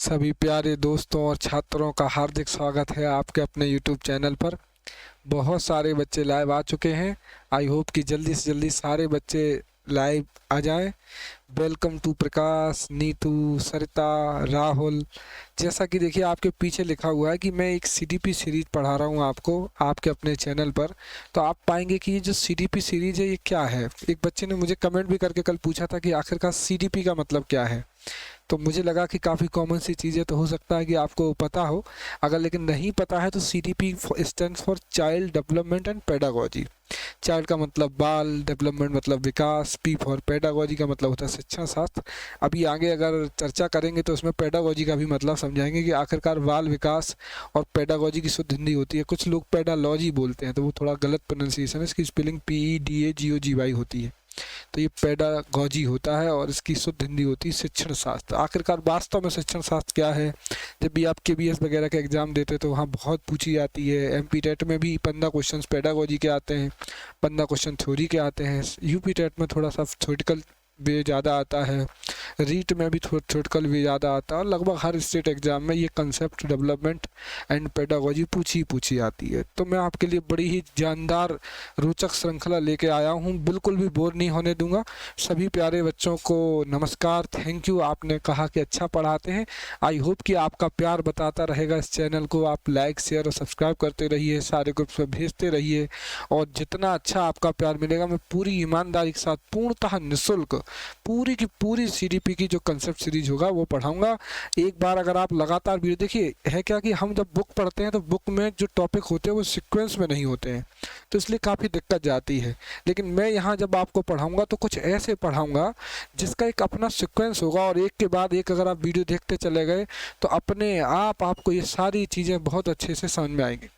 सभी प्यारे दोस्तों और छात्रों का हार्दिक स्वागत है आपके अपने YouTube चैनल पर। बहुत सारे बच्चे लाइव आ चुके हैं। आई होप कि जल्दी से जल्दी सारे बच्चे लाइव आ जाएं। वेलकम टू प्रकाश, नीतू, सरिता, राहुल। जैसा कि देखिए आपके पीछे लिखा हुआ है कि मैं एक सीडीपी सीरीज पढ़ा रहा हूँ आपको आपके अपने चैनल पर। तो आप पाएंगे कि ये जो सीडीपी सीरीज है ये क्या है। एक बच्चे ने मुझे कमेंट भी करके कल पूछा था कि आखिरकार सीडीपी का मतलब क्या है। तो मुझे लगा कि काफ़ी कॉमन सी चीज़ें तो हो सकता है कि आपको पता हो। अगर लेकिन नहीं पता है तो CDP stands for child development and pedagogy. Child का मतलब बाल, डेवलपमेंट मतलब विकास, पी फॉर पेडागोजी का मतलब होता है शिक्षण शास्त्र। अभी आगे अगर चर्चा करेंगे तो उसमें पेडागोजी का भी मतलब समझाएंगे कि आखिरकार बाल विकास और पेडागोजी की शुद्ध हिंदी होती है। कुछ लोग पेडालॉजी बोलते हैं तो वो थोड़ा गलत प्रोनाउंसिएशन है, इसकी स्पेलिंग PEDAGOGY होती है। तो ये पेडागॉजी होता है और इसकी शुद्ध हिंदी होती है शिक्षण शास्त्र। आखिरकार वास्तव में शिक्षण शास्त्र क्या है। जब भी आप KBS वगैरह का एग्जाम देते हैं तो वहाँ बहुत पूछी जाती है। MP टेट में भी 15 क्वेश्चन पेडागॉजी के आते हैं, 15 क्वेश्चन थ्योरी के आते हैं। UP टेट में थोड़ा सा थ्योरेटिकल भी ज़्यादा आता है, रीट में भी थ्योरेटिकल भी ज़्यादा आता है और लगभग हर स्टेट एग्जाम में ये कंसेप्ट डेवलपमेंट एंड पेडागॉजी पूछी आती है। तो मैं आपके लिए बड़ी ही जानदार रोचक श्रृंखला लेके आया हूँ, बिल्कुल भी बोर नहीं होने दूंगा। सभी प्यारे बच्चों को नमस्कार, थैंक यू। आपने कहा कि अच्छा पढ़ाते हैं। आई होप कि आपका प्यार बताता रहेगा इस चैनल को। आप लाइक, शेयर और सब्सक्राइब करते रहिए, सारे ग्रुप्स में भेजते रहिए और जितना अच्छा आपका प्यार मिलेगा मैं पूरी ईमानदारी के साथ पूर्णतः निःशुल्क पूरी की पूरी सीडीपी की जो कंसेप्ट सीरीज होगा वो पढ़ाऊंगा। एक बार अगर आप लगातार वीडियो देखिए, है क्या कि हम जब बुक पढ़ते हैं तो बुक में जो टॉपिक होते हैं वो सीक्वेंस में नहीं होते हैं, तो इसलिए काफ़ी दिक्कत जाती है। लेकिन मैं यहाँ जब आपको पढ़ाऊंगा तो कुछ ऐसे पढ़ाऊंगा जिसका एक अपना सीक्वेंस होगा और एक के बाद एक अगर आप वीडियो देखते चले गए तो अपने आप आपको ये सारी चीज़ें बहुत अच्छे से समझ में आएंगी।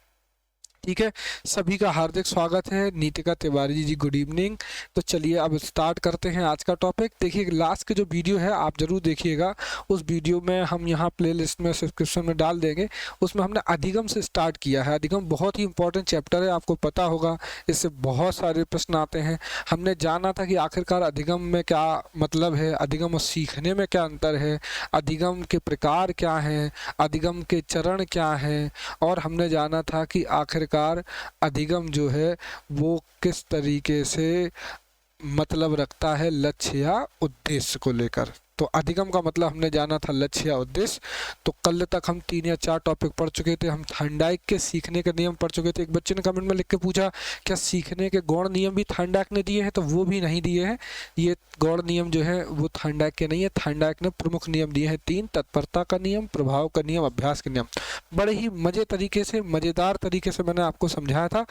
ठीक है, सभी का हार्दिक स्वागत है। Nitika Tiwari ji, good evening. तो चलिए अब स्टार्ट करते हैं आज का टॉपिक। देखिए लास्ट के जो वीडियो है आप जरूर देखिएगा। उस वीडियो में हम यहाँ प्लेलिस्ट में डिस्क्रिप्शन में डाल देंगे। उसमें हमने अधिगम से स्टार्ट किया है। अधिगम बहुत ही इंपॉर्टेंट चैप्टर है, आपको पता होगा। इससे बहुत सारे प्रश्न आते हैं। हमने जाना था कि आखिरकार अधिगम में क्या मतलब है, अधिगम और सीखने में क्या अंतर है, अधिगम के प्रकार क्या हैं, अधिगम के चरण क्या हैं, और हमने जाना था कि आखिरकार अधिगम जो है वो किस तरीके से मतलब रखता है लक्ष्य या उद्देश्य को लेकर। तो अधिगम का मतलब हमने जाना था लक्ष्य या उद्देश्य। तो कल तक हम 3 या 4 टॉपिक पढ़ चुके थे। हम थार्नडाइक के सीखने के नियम पढ़ चुके थे। एक बच्चे ने कमेंट में लिख के पूछा क्या सीखने के गौण नियम भी थार्नडाइक ने दिए हैं, तो वो भी नहीं दिए हैं। ये गौण नियम जो है वो थार्नडाइक के नहीं है। थार्नडाइक ने प्रमुख नियम दिए हैं 3: तत्परता का नियम, प्रभाव का नियम, अभ्यास के नियम। बड़े ही मज़ेदार तरीके से मैंने आपको समझाया था।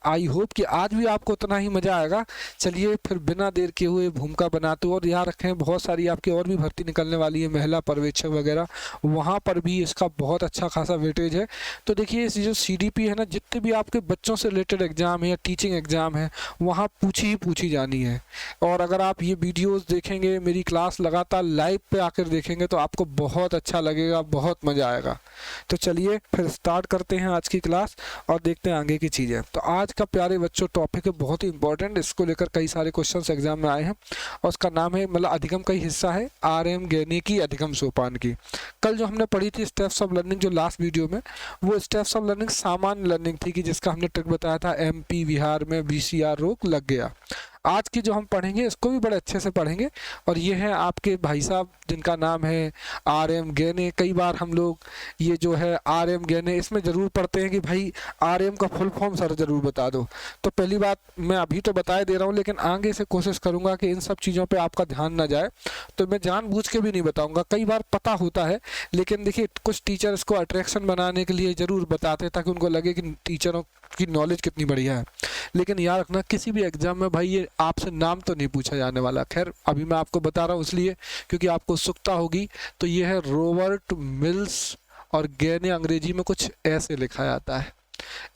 आई होप कि आज भी आपको उतना ही मज़ा आएगा। चलिए फिर बिना देर के हुए भूमिका बनाते, और याद रखें बहुत सारी आपकी और भी भर्ती निकलने वाली है, महिला पर्यवेक्षक वगैरह, वहाँ पर भी इसका बहुत अच्छा खासा वेटेज है। तो देखिए इस जो सीडीपी है ना, जितने भी आपके बच्चों से रिलेटेड एग्जाम है या टीचिंग एग्जाम है वहाँ पूछी जानी है। और अगर आप ये वीडियोस देखेंगे, मेरी क्लास लगातार लाइव पे आकर देखेंगे तो आपको बहुत अच्छा लगेगा, बहुत मज़ा आएगा। तो चलिए फिर स्टार्ट करते हैं आज की क्लास और देखते हैं आगे की चीज़ें। तो आज का प्यारे बच्चों टॉपिक है बहुत ही इंपॉर्टेंट। इसको लेकर कई सारे क्वेश्चंस एग्जाम में आए हैं और उसका नाम है, मतलब अधिगम का ही हिस्सा है, RM गैने की अधिगम सोपान की। कल जो हमने पढ़ी थी स्टेप्स ऑफ लर्निंग, जो लास्ट वीडियो में, वो स्टेप्स ऑफ लर्निंग सामान्य लर्निंग थी कि जिसका हमने ट्रिक बताया था MP बिहार में VCR रोक लग गया। आज की जो हम पढ़ेंगे इसको भी बड़े अच्छे से पढ़ेंगे। और ये हैं आपके भाई साहब जिनका नाम है RM गैने। कई बार हम लोग ये जो है RM गैने इसमें ज़रूर पढ़ते हैं कि भाई RM का फुल फॉर्म सर ज़रूर बता दो। तो पहली बात मैं अभी तो बता दे रहा हूँ, लेकिन आगे से कोशिश करूँगा कि इन सब चीज़ों पे आपका ध्यान ना जाए। तो मैं जानबूझ के भी नहीं बताऊँगा, कई बार पता होता है, लेकिन देखिए कुछ टीचर इसको अट्रैक्शन बनाने के लिए ज़रूर बताते हैं ताकि उनको लगे कि टीचरों की नॉलेज कितनी बढ़िया है। लेकिन याद रखना किसी भी एग्जाम में भाई ये आपसे नाम तो नहीं पूछा जाने वाला। खैर अभी मैं आपको बता रहा हूँ इसलिए क्योंकि आपको उत्सुकता होगी। तो ये है रॉबर्ट मिल्स, और गैने अंग्रेजी में कुछ ऐसे लिखा जाता है।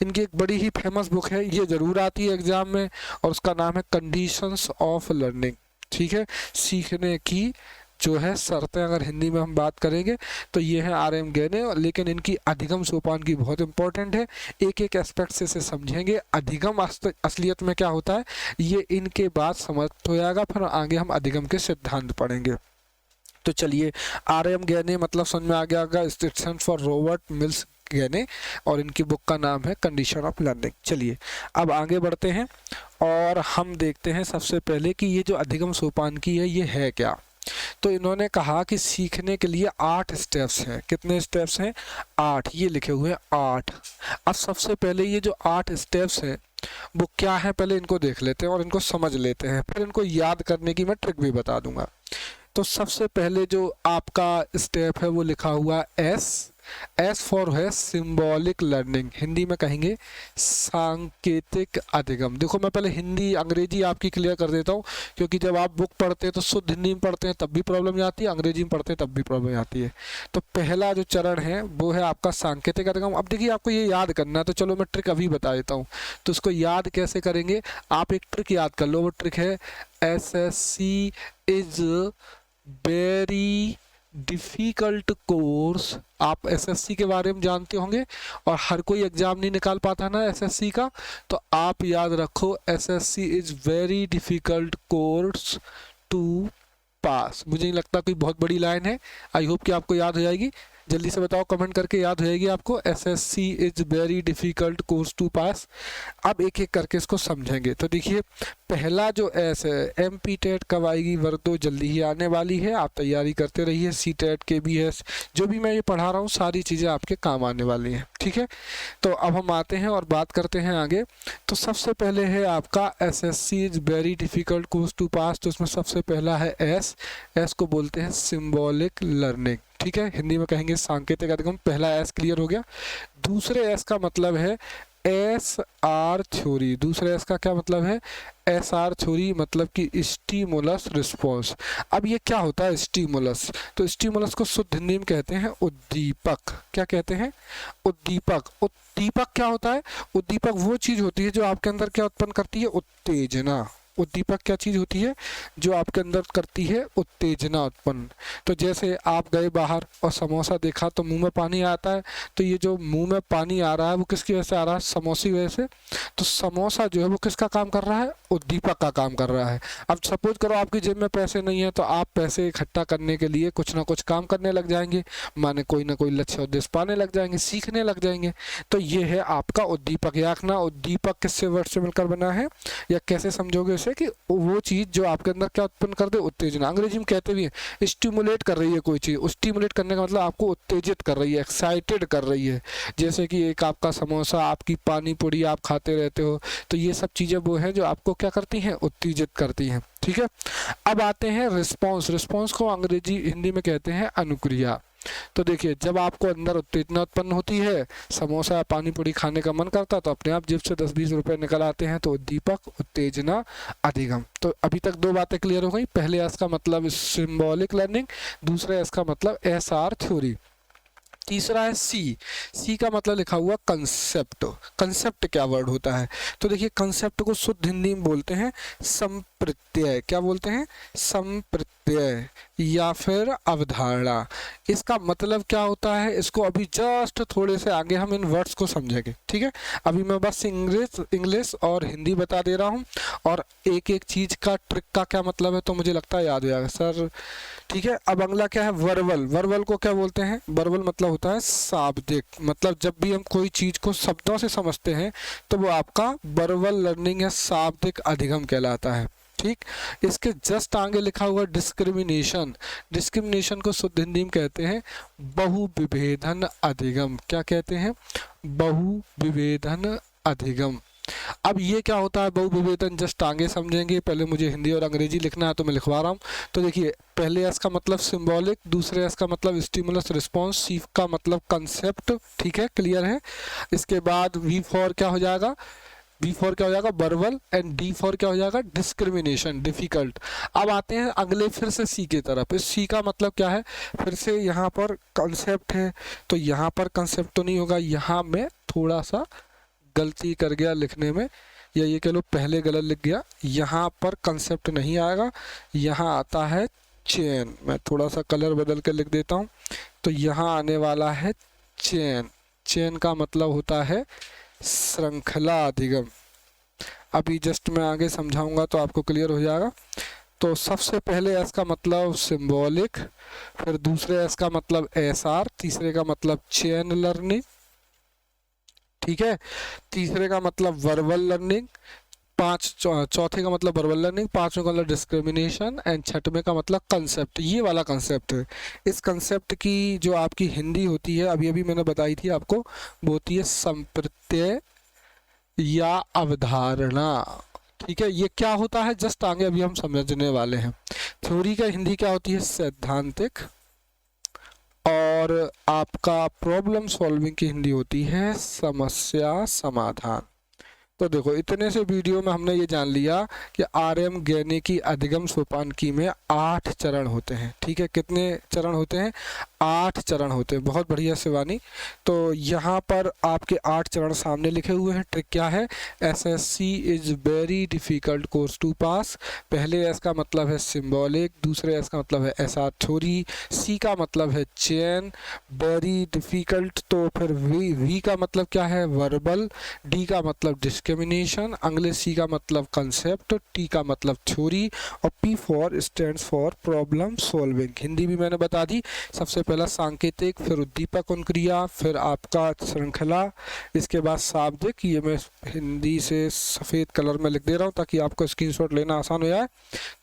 इनकी एक बड़ी ही फेमस बुक है, ये ज़रूर आती है एग्जाम में, और उसका नाम है कंडीशंस ऑफ लर्निंग। ठीक है, सीखने की जो है शर्तें, अगर हिंदी में हम बात करेंगे तो ये है RM गैने। लेकिन इनकी अधिगम सोपान की बहुत इंपॉर्टेंट है, एक एक एस्पेक्ट से इसे समझेंगे। अधिगम असलियत में क्या होता है ये इनके बाद समझ हो जाएगा, फिर आगे हम अधिगम के सिद्धांत पढ़ेंगे। तो चलिए, RM गैने मतलब समझ में आ गया होगा, इंस्ट्रक्शन फॉर रॉबर्ट मिल्स गैने, और इनकी बुक का नाम है कंडीशन ऑफ लर्निंग। चलिए अब आगे बढ़ते हैं और हम देखते हैं सबसे पहले कि ये जो अधिगम सोपान की है ये है क्या। तो इन्होंने कहा कि सीखने के लिए 8 स्टेप्स हैं। कितने स्टेप्स हैं? 8, ये लिखे हुए हैं 8। अब सबसे पहले ये जो 8 स्टेप्स हैं वो क्या है, पहले इनको देख लेते हैं और इनको समझ लेते हैं, फिर इनको याद करने की मैं ट्रिक भी बता दूंगा। तो सबसे पहले जो आपका स्टेप है वो लिखा हुआ एस फॉर है सिंबॉलिक लर्निंग, हिंदी में कहेंगे सांकेतिक अधिगम। देखो मैं पहले हिंदी अंग्रेजी आपकी क्लियर कर देता हूँ, क्योंकि जब आप बुक पढ़ते हैं तो शुद्ध हिंदी में पढ़ते हैं तब भी प्रॉब्लम आती है, अंग्रेजी में पढ़ते हैं तब भी प्रॉब्लम आती है। तो पहला जो चरण है वो है आपका सांकेतिक अधिगम। अब देखिए आपको ये याद करना है, तो चलो मैं ट्रिक अभी बता देता हूँ। तो उसको याद कैसे करेंगे, आप एक ट्रिक याद कर लो। वो ट्रिक है SSC is very difficult course. आप SSC के बारे में जानते होंगे और हर कोई एग्ज़ाम नहीं निकाल पाता ना SSC का, तो आप याद रखो SSC is very difficult course to pass. मुझे नहीं लगता कोई बहुत बड़ी लाइन है, आई होप कि आपको याद हो जाएगी। जल्दी से बताओ, कमेंट करके याद हो जाएगी आपको। SSC is very difficult course to pass. अब एक एक करके इसको समझेंगे। तो देखिए पहला जो एस है, MPTET कब आएगी, वर्दो जल्दी ही आने वाली है, आप तैयारी करते रहिए। CTET KBS जो भी मैं ये पढ़ा रहा हूँ सारी चीज़ें आपके काम आने वाली हैं, ठीक है। तो अब हम आते हैं और बात करते हैं आगे। तो सबसे पहले है आपका SSC is very difficult course to pass. तो उसमें सबसे पहला है एस को बोलते हैं सिंबॉलिक लर्निंग, ठीक है, हिंदी में कहेंगे सांकेतिक अधिगम। पहला एस क्लियर हो गया। दूसरे एस का मतलब है SR थ्योरी। दूसरे एस का क्या मतलब है? SR थ्योरी मतलब कि स्टिमुलस रिस्पॉन्स। अब ये क्या होता है स्टिमुलस? तो स्टिमुलस को शुद्ध हिंदी में कहते हैं उद्दीपक। क्या कहते हैं? उद्दीपक। उद्दीपक क्या होता है? उद्दीपक वो चीज होती है जो आपके अंदर क्या उत्पन्न करती है? उत्तेजना। उद्दीपक क्या चीज होती है? जो आपके अंदर करती है उत्तेजना उत्पन्न। तो जैसे आप गए बाहर और समोसा देखा तो मुंह में पानी आता है, तो ये जो मुंह में पानी आ रहा है वो किसकी वजह से आ रहा है? समोसे की वजह से। तो समोसा जो है वो किसका काम कर रहा है? उद्दीपक का काम कर रहा है। अब सपोज करो आपकी जेब में पैसे नहीं है, तो आप पैसे इकट्ठा करने के लिए कुछ ना कुछ काम करने लग जाएंगे, माने कोई ना कोई लक्ष्य उद्देश्य पाने लग जाएंगे, सीखने लग जाएंगे। तो ये है आपका उद्दीपक। याकना उद्दीपक किससे वर्ड से मिलकर बना है, या कैसे समझोगे उसे? कि वो चीज जो आपके अंदर क्या उत्पन्न कर दे? उत्तेजना। अंग्रेजी में कहते भी है स्टिमुलेट कर रही है कोई चीज। स्टिमुलेट करने का मतलब आपको उत्तेजित कर रही है, एक्साइटेड कर रही है। जैसे कि एक आपका समोसा, आपकी पानी पूरी आप खाते रहते हो, तो ये सब चीजें वो हैं जो आपको क्या करती हैं? उत्तेजित करती हैं, ठीक है। अब आते हैं रिस्पॉन्स। रिस्पॉन्स को अंग्रेजी हिंदी में कहते हैं अनुक्रिया। तो देखिए जब आपको अंदर उत्तेजना उत्पन्न होती है, समोसा या पानी पूरी खाने का मन करता है, तो अपने आप जेब से 10-20 रुपए निकल आते हैं। तो उद्दीपक, उत्तेजना, अधिगम। तो अभी तक 2 बातें क्लियर हो गई। पहले एस का मतलब सिंबॉलिक लर्निंग, दूसरे एस का मतलब SR थ्योरी। तीसरा है सी का मतलब लिखा हुआ कंसेप्ट। कंसेप्ट क्या वर्ड होता है? तो देखिए कंसेप्ट को शुद्ध हिंदी में बोलते हैं संप्रत्यय। क्या बोलते हैं? संप्रत्यय या फिर अवधारणा। इसका मतलब क्या होता है? इसको अभी जस्ट थोड़े से आगे हम इन वर्ड्स को समझेंगे, ठीक है। अभी मैं बस इंग्लिश और हिंदी बता दे रहा हूँ, और एक एक चीज का ट्रिक का क्या मतलब है तो मुझे लगता है याद हो जाएगा सर, ठीक है। अब अगला क्या है? वर्बल। वर्बल को क्या बोलते हैं? वर्बल मतलब होता है शाब्दिक। मतलब जब भी हम कोई चीज को शब्दों से समझते हैं तो वो आपका वर्बल लर्निंग या शाब्दिक अधिगम कहलाता है, ठीक। इसके जस्ट आगे लिखा हुआ डिस्क्रिमिनेशन। डिस्क्रिमिनेशन को शुद्ध हिंदी में कहते हैं बहुविभेदन अधिगम। क्या कहते हैं? बहुविभेदन अधिगम। अब ये क्या होता है बहुविभेदन? जस्ट आगे समझेंगे, पहले मुझे हिंदी और अंग्रेजी लिखना है तो मैं लिखवा रहा हूँ। तो देखिए पहले एस का मतलब सिंबॉलिक, दूसरे एस का मतलब स्टिमुलस रिस्पॉन्स, सी का मतलब कंसेप्ट, ठीक है, क्लियर है। इसके बाद V फॉर क्या हो जाएगा? बी फॉर क्या हो जाएगा? वर्बल, एंड डी फॉर क्या हो जाएगा? Discrimination, difficult. अब आते हैं अगले फिर से सी की तरफ। इस सी का मतलब क्या है? फिर से यहाँ पर कंसेप्ट है, तो यहाँ पर कंसेप्ट तो नहीं होगा, यहाँ में थोड़ा सा गलती कर गया लिखने में, या ये कह लो पहले गलत लिख गया। यहाँ पर कंसेप्ट नहीं आएगा, यहाँ आता है चेन। मैं थोड़ा सा कलर बदल के लिख देता हूँ, तो यहाँ आने वाला है चेन। चेन का मतलब होता है श्रृंखला अधिगम। अभी जस्ट मैं आगे समझाऊंगा तो आपको क्लियर हो जाएगा। तो सबसे पहले एस का मतलब सिंबॉलिक, फिर दूसरे एस का मतलब एसआर, तीसरे का मतलब चेन लर्निंग, ठीक है, तीसरे का मतलब वर्बल लर्निंग, चौथे का मतलब वर्बल लर्निंग, पांचवें का मतलब डिस्क्रिमिनेशन एंड छठवें का मतलब कंसेप्ट। ये वाला कंसेप्ट है। इस कंसेप्ट की जो आपकी हिंदी होती है, अभी अभी मैंने बताई थी आपको, वो होती है संप्रत्यय या अवधारणा। ठीक है, ये क्या होता है जस्ट आगे अभी हम समझने वाले हैं। थ्योरी का हिंदी क्या होती है? सैद्धांतिक। और आपका प्रॉब्लम सॉल्विंग की हिंदी होती है समस्या समाधान। तो देखो, इतने से वीडियो में हमने ये जान लिया कि आर्यम ज्ञानी की अधिगम सोपानकी में 8 चरण होते हैं। ठीक है, कितने चरण होते हैं? 8 चरण होते हैं। बहुत बढ़िया शिवानी। तो यहाँ पर आपके 8 चरण सामने लिखे हुए हैं। ट्रिक क्या है? SSC is very difficult course to pass. पहले एस का मतलब है सिंबॉलिक, दूसरे एस का मतलब है एसआर थ्योरी, सी का मतलब है चेन, वेरी डिफिकल्ट तो फिर वी का मतलब क्या है? वर्बल, डी का मतलब डिस्क्रिमिनेशन, अगले सी का मतलब कंसेप्ट, टी का मतलब थ्योरी, और P for stands for problem solving. Hindi भी मैंने बता दी। सबसे पहला सांकेतिक, फिर उद्दीपक उन क्रिया, फिर आपका श्रृंखला, इसके बाद शाब्दिक। ये मैं हिंदी से सफ़ेद कलर में लिख दे रहा हूँ ताकि आपको स्क्रीनशॉट लेना आसान हो जाए।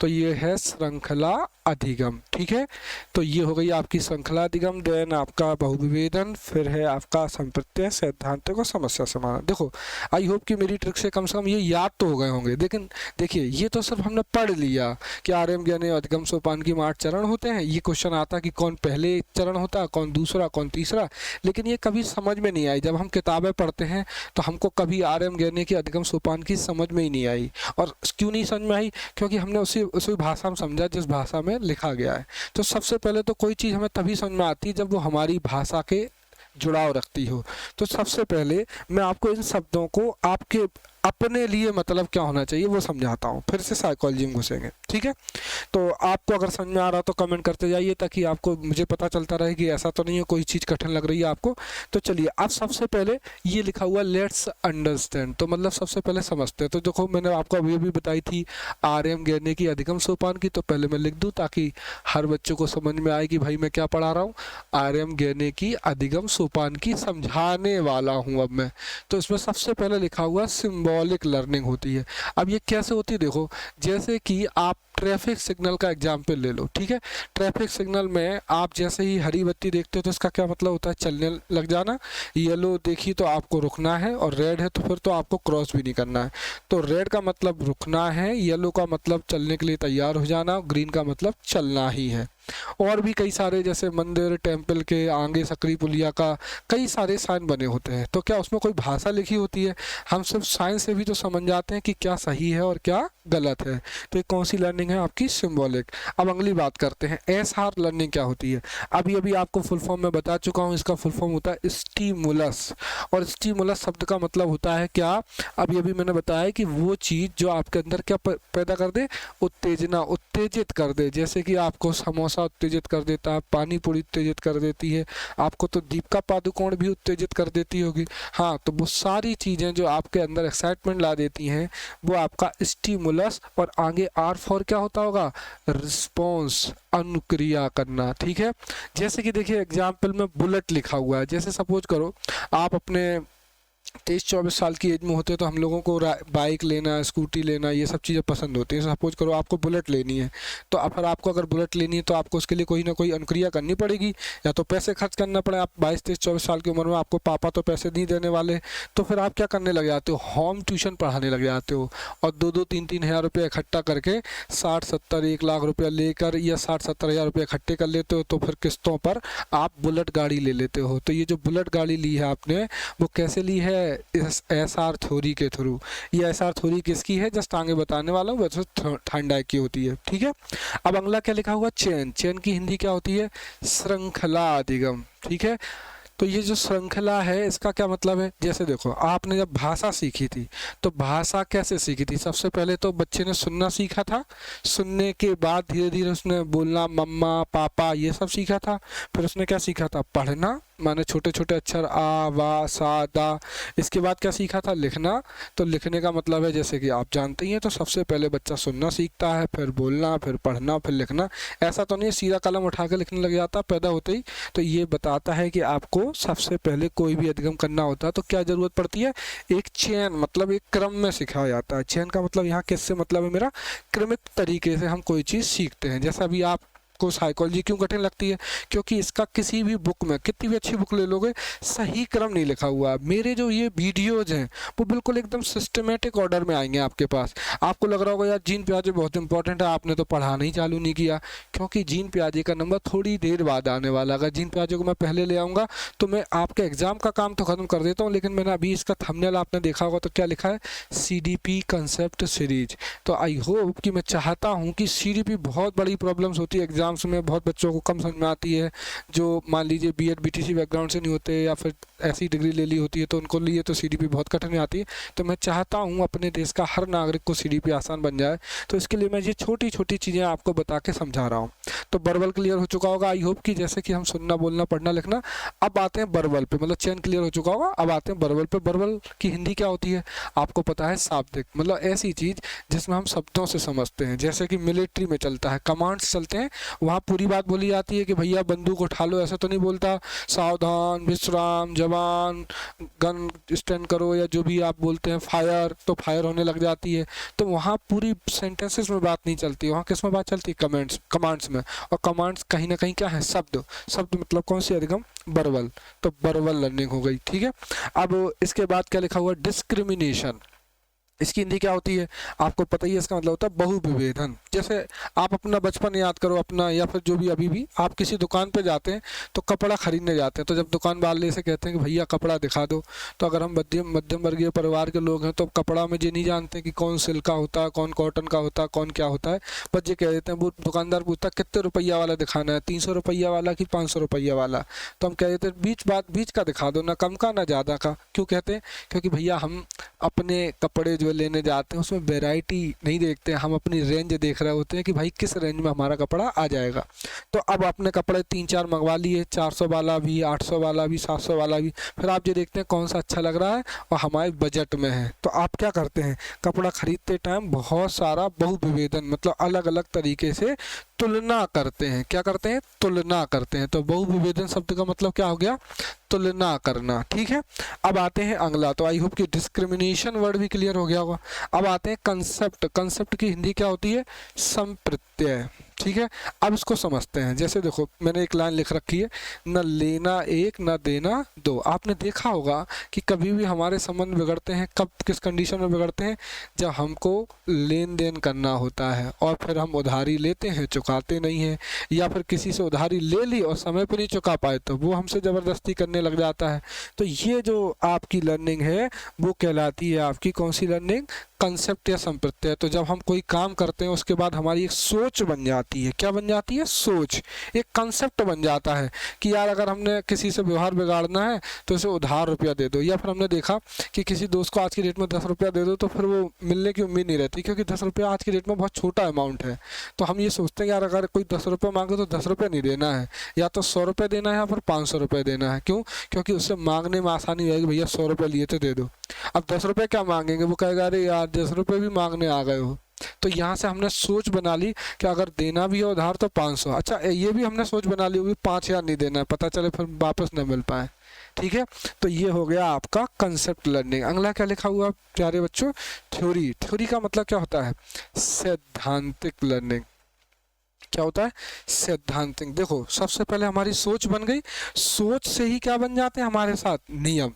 तो ये है श्रृंखला अधिगम। ठीक है, तो ये हो गई आपकी श्रृंखला अधिगम। देन आपका बहुविभेदन, फिर है आपका संप्रत्यय, सैद्धांतिक और समस्या समाधान। देखो, आई होप कि मेरी ट्रिक से कम ये याद तो हो गए होंगे। लेकिन देखिए, ये तो सिर्फ हमने पढ़ लिया कि आर्यम ज्ञानी अधिगम सोपान की 8 चरण होते हैं। ये क्वेश्चन आता कि कौन पहले चरण होता, कौन दूसरा, कौन तीसरा, लेकिन ये कभी समझ में नहीं आई। जब हम किताबें पढ़ते हैं तो हमको कभी आर्यम ज्ञानी की अधिगम सोपान की समझ में ही नहीं आई। और क्यों नहीं समझ में आई? क्योंकि हमने उसी भाषा में समझा जिस भाषा में लिखा गया है। तो सबसे पहले तो कोई चीज़ हमें तभी समझ में आती है जब वो हमारी भाषा के जुड़ाव रखती हो। तो सबसे पहले मैं आपको इन शब्दों को आपके अपने लिए मतलब क्या होना चाहिए वो समझाता हूँ, फिर से साइकोलॉजी में घुसेंगे। ठीक है, तो आपको अगर समझ में आ रहा तो कमेंट करते जाइए ताकि आपको मुझे पता चलता रहे कि ऐसा तो नहीं है कोई चीज़ कठिन लग रही है आपको। तो चलिए, अब सबसे पहले ये लिखा हुआ लेट्स अंडरस्टैंड, तो मतलब सबसे पहले समझते हैं। तो देखो, मैंने आपको अभी भी बताई थी आर्यम ज्ञानी की अधिगम सोपान की, तो पहले मैं लिख दूँ ताकि हर बच्चों को समझ में आए कि भाई मैं क्या पढ़ा रहा हूँ। आर्यम ज्ञानी की अधिगम सोपान की समझाने वाला हूँ अब मैं। तो इसमें सबसे पहले लिखा हुआ सिंबॉलिक लर्निंग होती है। अब ये कैसे होती है? देखो, जैसे कि आप ट्रैफिक सिग्नल का एग्जाम्पल ले लो। ठीक है, ट्रैफिक सिग्नल में आप जैसे ही हरी बत्ती देखते हो तो इसका क्या मतलब होता है? चलने लग जाना। येलो देखी तो आपको रुकना है, और रेड है तो फिर तो आपको क्रॉस भी नहीं करना है। तो रेड का मतलब रुकना है, येलो का मतलब चलने के लिए तैयार हो जाना, ग्रीन का मतलब चलना ही है। और भी कई सारे, जैसे मंदिर टेम्पल के आगे सकरी पुलिया का कई सारे साइन बने होते हैं। तो क्या उसमें कोई भाषा लिखी होती है? हम सिर्फ साइन से भी तो समझ जाते हैं कि क्या सही है और क्या गलत है। तो ये कौन सी लर्निंग है? आपकी सिंबॉलिक। अब अगली बात करते हैं, एसआर लर्निंग क्या होती है? अभी आपको फुल फॉर्म में बता चुका हूँ। इसका फुल फॉर्म होता है स्टिमुलस, और स्टिमुलस शब्द का मतलब होता है क्या? अभी मैंने बताया कि वो चीज़ जो आपके अंदर क्या पैदा कर दे? उत्तेजना, उत्तेजित कर दे। जैसे कि आपको समोसा उत्तेजित कर देता है, पानी पूरी उत्तेजित कर देती है, आपको तो दीपिका पादुकोण भी उत्तेजित कर देती होगी। हाँ, तो वो सारी चीज़ें जो आपके अंदर एक्साइटमेंट ला देती हैं वो आपका स्टिमुलस। और आगे आर फॉर क्या होता होगा? रिस्पॉन्स, अनुक्रिया करना। ठीक है, जैसे कि देखिए एग्जाम्पल में बुलेट लिखा हुआ है। जैसे सपोज करो आप अपने 23-24 साल की एज में होते हैं तो हम लोगों को बाइक लेना, स्कूटी लेना, ये सब चीज़ें पसंद होती हैं। सपोज करो आपको बुलेट लेनी है, तो फिर आपको अगर बुलेट लेनी है तो आपको उसके लिए कोई ना कोई अनुक्रिया करनी पड़ेगी, या तो पैसे खर्च करना पड़े। आप 22-23-24 साल की उम्र में आपको पापा तो पैसे नहीं देने वाले, तो फिर आप क्या करने लग जाते हो? होम ट्यूशन पढ़ाने लग जाते हो, और 2-3 हज़ार रुपये इकट्ठा करके 60-70-1 लाख रुपया लेकर, या 60-70 हज़ार रुपये इकट्ठे कर लेते हो, तो फिर किस्तों पर आप बुलेट गाड़ी ले लेते हो। तो ये जो बुलेट गाड़ी ली है आपने, वो कैसे ली है? एसआर थ्योरी के थ्रू। ये एसआर थ्योरी किसकी है? जस्ट आगे बताने वाला हूँ। वैसे थर्नडाइक की होती है। ठीक है, अब अगला क्या लिखा हुआ? चेन। चेन की हिंदी क्या होती है? श्रृंखला अधिगम। ठीक है, तो ये जो श्रृंखला है इसका क्या मतलब है? जैसे देखो, आपने जब भाषा सीखी थी तो भाषा कैसे सीखी थी? सबसे पहले तो बच्चे ने सुनना सीखा था, सुनने के बाद धीरे धीरे उसने बोलना, मम्मा पापा ये सब सीखा था। फिर उसने क्या सीखा था? पढ़ना, माने छोटे छोटे अक्षर आ, वा, सा, दा। इसके बाद क्या सीखा था? लिखना। तो लिखने का मतलब है जैसे कि आप जानते ही हैं, तो सबसे पहले बच्चा सुनना सीखता है, फिर बोलना, फिर पढ़ना, फिर लिखना। ऐसा तो नहीं सीधा कलम उठा के लिखने लग जाता पैदा होते ही। तो ये बताता है कि आपको सबसे पहले कोई भी अधिगम करना होता है तो क्या ज़रूरत पड़ती है? एक चेन, मतलब एक क्रम में सिखाया जाता है। चेन का मतलब यहाँ किससे मतलब है मेरा? क्रमिक तरीके से हम कोई चीज़ सीखते हैं। जैसा अभी आप को साइकोलॉजी क्यों कठिन लगती है? क्योंकि इसका किसी भी बुक में, कितनी भी अच्छी बुक ले लोगे, सही क्रम नहीं लिखा हुआ है। मेरे जो ये वीडियोज हैं वो बिल्कुल एकदम सिस्टमेटिक ऑर्डर में आएंगे आपके पास। आपको लग रहा होगा यार जीन प्याजे बहुत इंपॉर्टेंट है, आपने तो पढ़ाना ही चालू नहीं किया। क्योंकि जीन प्याजे का नंबर थोड़ी देर बाद आने वाला। अगर जीन प्याजे को मैं पहले ले आऊँगा तो मैं आपके एग्जाम का काम तो ख़त्म कर देता हूँ, लेकिन मैंने अभी इसका थंबनेल आपने देखा होगा तो क्या लिखा है? CDP concept series. तो आई होप कि मैं चाहता हूँ कि CDP बहुत बड़ी प्रॉब्लम्स होती है एग्जाम्स में, बहुत बच्चों को कम समझ में आती है, जो मान लीजिए BEd BTC बैकग्राउंड से नहीं होते या फिर ऐसी डिग्री ले ली होती है तो उनको लिए तो CDP बहुत कठिन आती है। तो मैं चाहता हूँ अपने देश का हर नागरिक को CDP आसान बन जाए। तो इसके लिए मैं ये छोटी छोटी चीज़ें आपको बता के समझा रहा हूँ। तो वर्बल क्लियर हो चुका होगा आई होप कि, जैसे कि हम सुनना, बोलना, पढ़ना, लिखना। अब आते हैं वर्बल पे, मतलब चैन क्लियर हो चुका होगा। अब आते हैं वर्बल पे। वर्बल की हिंदी क्या होती है? आपको पता है, शाब्दिक। मतलब ऐसी चीज़ जिसमें हम शब्दों से समझते हैं। जैसे कि मिलिट्री में चलता है, कमांड्स चलते हैं, वहाँ पूरी बात बोली जाती है कि भैया बंदूक उठा लो, ऐसा तो नहीं बोलता सावधान, विश्राम, जवान, गन स्टैंड करो, या जो भी आप बोलते हैं, फायर, तो फायर होने लग जाती है। तो वहाँ पूरी सेंटेंसेस में बात नहीं चलती, वहाँ किस में बात चलती है? कमांड्स में। और कमांड्स कहीं ना कहीं क्या है? शब्द। शब्द मतलब कौन सी अधिगम? वर्बल। तो वर्बल लर्निंग हो गई, ठीक है। अब इसके बाद क्या लिखा हुआ? डिस्क्रिमिनेशन। इसकी हिंदी क्या होती है? आपको पता ही है, इसका मतलब होता है बहुविभेदन। जैसे आप अपना बचपन याद करो अपना, या फिर जो भी अभी भी आप किसी दुकान पे जाते हैं तो कपड़ा खरीदने जाते हैं, तो जब दुकान वाले से कहते हैं कि भैया कपड़ा दिखा दो, तो अगर हम मध्यम वर्गीय परिवार के लोग हैं तो कपड़ा में ये नहीं जानते कि कौन सिल्क का होता है, कौन कॉटन का होता है, कौन क्या होता है। बस ये कह देते हैं, वो दुकानदार पूछता है कितने रुपया वाला दिखाना है, 300 रुपया वाला कि 500 रुपया वाला? तो हम कह देते हैं बीच का दिखा दो, ना कम का ना ज़्यादा का। क्यों कहते हैं? क्योंकि भैया हम अपने कपड़े जो लेने जाते हैं उसमें वैरायटी नहीं देखते हैं, हम अपनी रेंज देख रहे होते हैं कि भाई किस रेंज में हमारा कपड़ा आ जाएगा। तो अब अपने कपड़े 3-4 मंगवा लिए, 400 वाला भी, 800 वाला भी, 700 वाला भी। फिर आप ये देखते हैं कौन सा अच्छा लग रहा है और हमारे बजट में है। तो आप क्या करते हैं? कपड़ा खरीदते टाइम बहुत सारा बहुविभेदन, मतलब अलग अलग तरीके से तुलना करते हैं। क्या करते हैं? तुलना करते हैं। तो बहुविभेदन शब्द का मतलब क्या हो गया? तुलना करना, ठीक है। अब आते हैं अगला। तो आई होप कि डिस्क्रिमिनेशन वर्ड भी क्लियर हो गया होगा। अब आते हैं कंसेप्ट। कंसेप्ट की हिंदी क्या होती है? संप्रत्यय, ठीक है। अब इसको समझते हैं। जैसे देखो मैंने एक लाइन लिख रखी है, न लेना एक न देना दो। आपने देखा होगा कि कभी भी हमारे संबंध बिगड़ते हैं, कब किस कंडीशन में बिगड़ते हैं? जब हमको लेन देन करना होता है और फिर हम उधारी लेते हैं, चुकाते नहीं हैं, या फिर किसी से उधारी ले ली और समय पर नहीं चुका पाए तो वो हमसे ज़बरदस्ती करने लग जाता है। तो ये जो आपकी लर्निंग है वो कहलाती है आपकी कौन सी लर्निंग? कंसेप्ट या संप्रत्यय। तो जब हम कोई काम करते हैं उसके बाद हमारी एक सोच बन जाती है। क्या बन जाती है? सोच। एक कंसेप्ट बन जाता है कि यार अगर हमने किसी से व्यवहार बिगाड़ना है तो उसे उधार रुपया दे दो। या फिर हमने देखा कि किसी दोस्त को आज की डेट में 10 रुपया दे दो तो फिर वो मिलने की उम्मीद नहीं रहती, क्योंकि 10 रुपया आज की डेट में बहुत छोटा अमाउंट है। तो हम ये सोचते हैं यार अगर कोई 10 रुपये मांगे तो 10 रुपये नहीं देना है, या तो 100 रुपये देना है या फिर 500 रुपये देना है। क्यों? क्योंकि उससे मांगने में आसानी होगी, भैया 100 रुपये लिए तो दे दो। अब 10 रुपये क्या मांगेंगे? वो कहेगा अरे यार 10 रुपये भी मांगने आ गए हो। तो यहाँ से हमने सोच बना ली कि अगर देना भी है उधार तो 500। अच्छा ये भी हमने सोच बना ली होगी 5000 नहीं देना है, पता चले फिर वापस न मिल पाए, ठीक है। तो ये हो गया आपका कंसेप्ट लर्निंग। अगला क्या लिखा हुआ प्यारे बच्चों? थ्योरी। थ्योरी का मतलब क्या होता है? सैद्धांतिक लर्निंग। क्या होता है? सैद्धांतिक। देखो सबसे पहले हमारी सोच बन गई, सोच से ही क्या बन जाते हैं हमारे साथ? नियम।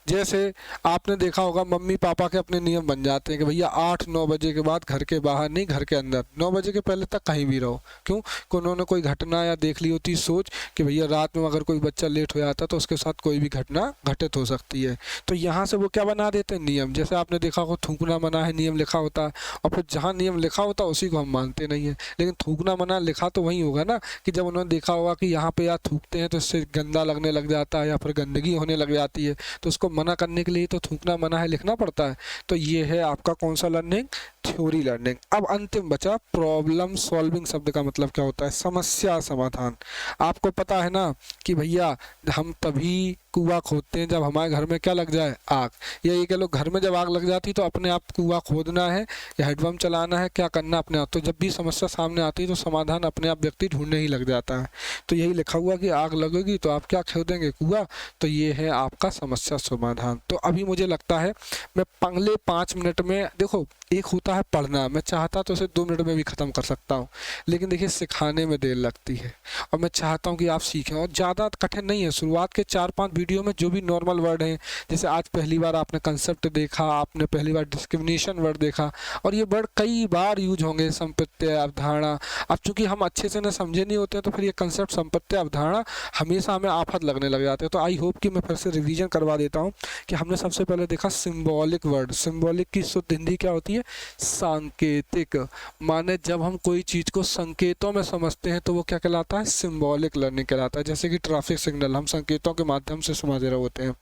जैसे आपने देखा होगा मम्मी पापा के अपने नियम बन जाते हैं कि भैया 8-9 बजे के बाद घर के बाहर नहीं, घर के अंदर। 9 बजे के पहले तक कहीं भी रहो। क्यों? उन्होंने कोई घटना या देख ली होती सोच कि भैया रात में अगर कोई बच्चा लेट हो जाता तो उसके साथ कोई भी घटना घटित हो सकती है। तो यहाँ से वो क्या बना देते हैं? नियम। जैसे आपने देखा होगा थूकना मना है, नियम लिखा होता है, और फिर जहाँ नियम लिखा होता है उसी को हम मानते नहीं है। लेकिन थूकना मना लिखा तो वही होगा ना, कि जब उन्होंने देखा होगा कि यहाँ पे यार थूकते हैं तो इससे गंदा लगने लग जाता है या फिर गंदगी होने लग जाती है, तो उसको मना करने के लिए तो थूकना मना है लिखना पड़ता है। तो ये है आपका कौन सा लर्निंग, थ्योरी लर्निंग। अब अंतिम बचा प्रॉब्लम सॉल्विंग। शब्द का मतलब क्या होता है, समस्या समाधान। आपको पता है ना कि भैया हम तभी कुआं खोदते हैं जब हमारे घर में क्या लग जाए, आग, या ये कह लो घर में जब आग लग जाती तो अपने आप कुआं खोदना है या हैंडपंप चलाना है, क्या करना अपने आप। तो जब भी समस्या सामने आती है तो समाधान अपने आप व्यक्ति ढूंढने ही लग जाता है। तो यही लिखा हुआ कि आग लगेगी तो आप क्या खोदेंगे, कुआं। तो ये है आपका समस्या समाधान। तो अभी मुझे लगता है मैं अगले 5 मिनट में, देखो एक होता है पढ़ना, मैं चाहता तो इसे 2 मिनट में भी ख़त्म कर सकता हूँ, लेकिन देखिए सिखाने में देर लगती है और मैं चाहता हूँ कि आप सीखें। और ज़्यादा कठिन नहीं है, शुरुआत के 4-5 वीडियो में जो भी नॉर्मल वर्ड हैं, जैसे आज पहली बार आपने कंसेप्ट देखा, आपने पहली बार डिस्क्रिमिनेशन वर्ड देखा, और ये वर्ड कई बार यूज होंगे, संपत्ति अवधारणा। अब चूंकि हम अच्छे से न समझे नहीं होते हैं तो फिर ये कंसेप्ट संपत्ति अवधारणा हमेशा हमें आफत लगने लग जाते हैं। तो आई होप कि मैं फिर से रिवीजन करवा देता हूँ कि हमने सबसे पहले देखा सिंबॉलिक वर्ड। सिंबॉलिक की शुद्ध हिंदी क्या होती है, सांकेतिक। माने जब हम कोई चीज़ को संकेतों में समझते हैं तो वो क्या कहलाता है, सिंबॉलिक लर्निंग कहलाता है। जैसे कि ट्रैफिक सिग्नल हम संकेतों के माध्यम से समझ रहे होते हैं।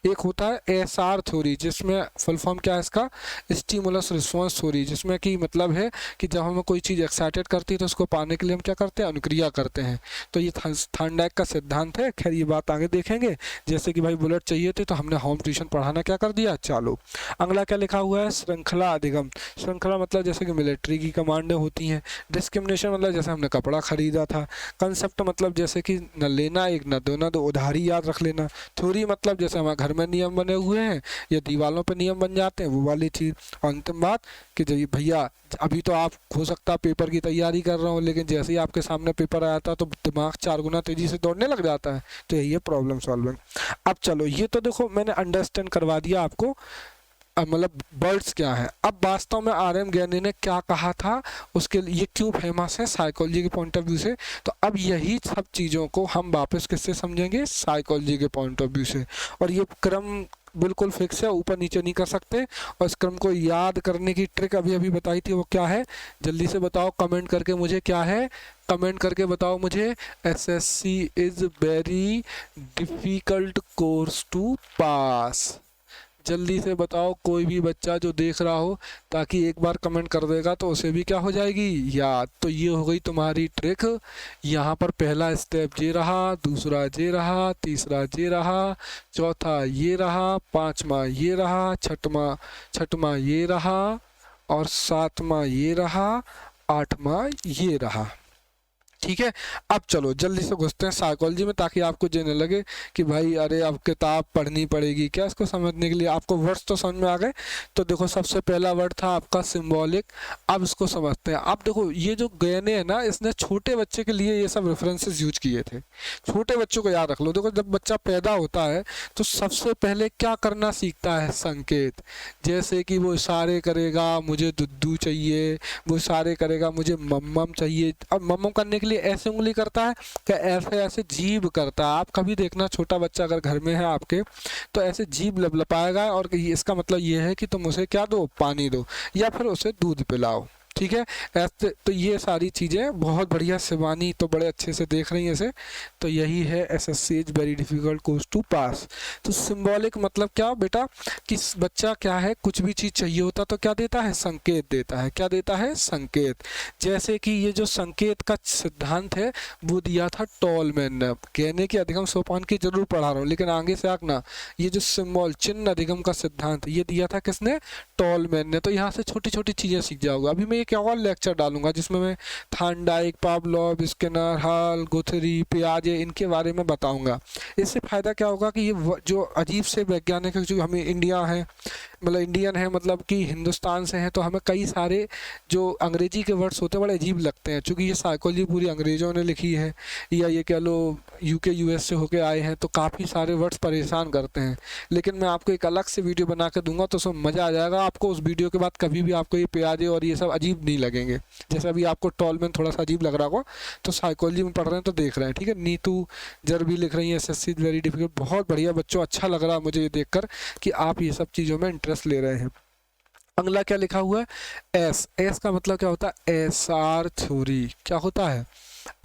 एक होता है एसआर थ्योरी, जिसमें फुल फॉर्म क्या है इसका, स्टिमुलस रिस्पॉन्स थ्योरी, जिसमें कि मतलब है कि जब हमें कोई चीज़ एक्साइटेड करती है तो उसको पाने के लिए हम क्या करते हैं, अनुक्रिया करते हैं। तो ये थॉर्नडाइक का सिद्धांत है। खैर ये बात आगे देखेंगे। जैसे कि भाई बुलेट चाहिए थी तो हमने होम ट्यूशन पढ़ाना क्या कर दिया, चालू। अगला क्या लिखा हुआ है, श्रृंखला अधिगम। श्रृंखला मतलब जैसे कि मिलिट्री की कमांडें होती हैं। डिस्क्रिमिनेशन मतलब जैसे हमने कपड़ा खरीदा था। कंसेप्ट मतलब जैसे कि न लेना एक न देना, तो उधारी याद रख लेना। थ्योरी मतलब जैसे हमारे घर में नियम बने हुए हैं या दीवारों पर नियम बन जाते हैं, वो वाली चीज़। और अंतिम बात कि जब भैया अभी तो आप हो सकता पेपर की तैयारी कर रहे हो, लेकिन जैसे ही आपके सामने पेपर आया था तो दिमाग 4 गुना तेजी से दौड़ने लग जाता है। तो यही है प्रॉब्लम सॉल्विंग। अब चलो ये तो देखो मैंने अंडरस्टैंड करवा दिया आपको, मतलब वर्ड्स क्या है। अब वास्तव में आर.एम. ज्ञानी ने क्या कहा था, उसके लिए क्यों फेमस है साइकोलॉजी के पॉइंट ऑफ व्यू से। तो अब यही सब चीज़ों को हम वापस किससे समझेंगे, साइकोलॉजी के पॉइंट ऑफ व्यू से। और ये क्रम बिल्कुल फिक्स है, ऊपर नीचे नहीं कर सकते। और इस क्रम को याद करने की ट्रिक अभी अभी बताई थी, वो क्या है जल्दी से बताओ कमेंट करके मुझे, क्या है कमेंट करके बताओ मुझे। SSC is very difficult course to pass. जल्दी से बताओ कोई भी बच्चा जो देख रहा हो, ताकि एक बार कमेंट कर देगा तो उसे भी क्या हो जाएगी, याद। तो ये हो गई तुम्हारी ट्रिक। यहाँ पर पहला स्टेप ये रहा, दूसरा ये रहा, तीसरा ये रहा, चौथा ये रहा, पांचवा ये रहा, छठवां ये रहा, और सातवां ये रहा, आठवां ये रहा। ठीक है। अब चलो जल्दी से घुसते हैं साइकोलॉजी में, ताकि आपको ये न लगे कि भाई अरे अब किताब पढ़नी पड़ेगी क्या इसको समझने के लिए। आपको वर्ड्स तो समझ में आ गए। तो देखो सबसे पहला वर्ड था आपका सिंबॉलिक। अब इसको समझते हैं। अब देखो ये जो गयने है ना, इसने छोटे बच्चे के लिए ये सब रेफरेंसेस यूज किए थे। छोटे बच्चों को याद रख लो। देखो जब बच्चा पैदा होता है तो सबसे पहले क्या करना सीखता है, संकेत। जैसे कि वो इशारे करेगा मुझे दुद्धू चाहिए, वो इशारे करेगा मुझे मम्मम चाहिए। अब मम्मम करने के लिए ऐसे उंगली करता है क्या, ऐसे ऐसे जीभ करता है। आप कभी देखना छोटा बच्चा अगर घर में है आपके तो ऐसे जीभ लपलपाएगा, और इसका मतलब ये है कि तुम उसे क्या दो, पानी दो, या फिर उसे दूध पिलाओ। ठीक है। ऐसे तो ये सारी चीज़ें बहुत बढ़िया। शिवानी तो बड़े अच्छे से देख रही हैं इसे। तो यही है SSC is very difficult course to pass. तो सिंबॉलिक मतलब क्या बेटा, कि बच्चा क्या है, कुछ भी चीज़ चाहिए होता तो क्या देता है, संकेत देता है। क्या देता है, संकेत। जैसे कि ये जो संकेत का सिद्धांत है वो दिया था टॉलमैन ने। कहने की अधिगम सोपान की जरूर पढ़ा रहा हूँ, लेकिन आगे से आगना ये जो सिंबल चिन्ह अधिगम का सिद्धांत ये दिया था किसने, टॉलमैन ने। तो यहाँ से छोटी छोटी चीज़ें सीख जाओगे। अभी मैं एक और लेक्चर डालूंगा जिसमें मैं Thorndike, Pavlov, Skinner, Hull, Guthrie, पियाजे इनके बारे में बताऊंगा। इससे फ़ायदा क्या होगा कि ये जो अजीब से वैज्ञानिक जो हमें इंडिया है, मतलब इंडियन है, मतलब कि हिंदुस्तान से हैं, तो हमें कई सारे जो अंग्रेजी के वर्ड्स होते हैं बड़े अजीब लगते हैं। चूँकि ये साइकोलॉजी पूरी अंग्रेज़ों ने लिखी है, या ये कह लो यूके यूएस से होके आए हैं, तो काफ़ी सारे वर्ड्स परेशान करते हैं। लेकिन मैं आपको एक अलग से वीडियो बना के दूंगा तो उसमें मज़ा आ जाएगा आपको। उस वीडियो के बाद कभी भी आपको ये पियाजे और ये सब अजीब नहीं लगेंगे। जैसे अभी आपको टॉलमैन थोड़ा सा अजीब लग रहा होगा, तो साइकोलॉजी में पढ़ रहे हैं तो देख रहे हैं। ठीक है। नीतू जर भी लिख रही है एसएससी वेरी डिफिकल्ट, बहुत बढ़िया बच्चों, अच्छा लग रहा है मुझे ये देखकर कि आप ये सब चीज़ों में इंटरेस्ट ले रहे हैं। अगला क्या लिखा हुआ है, एस। एस का मतलब क्या होता है, एसआर थ्योरी। क्या होता है,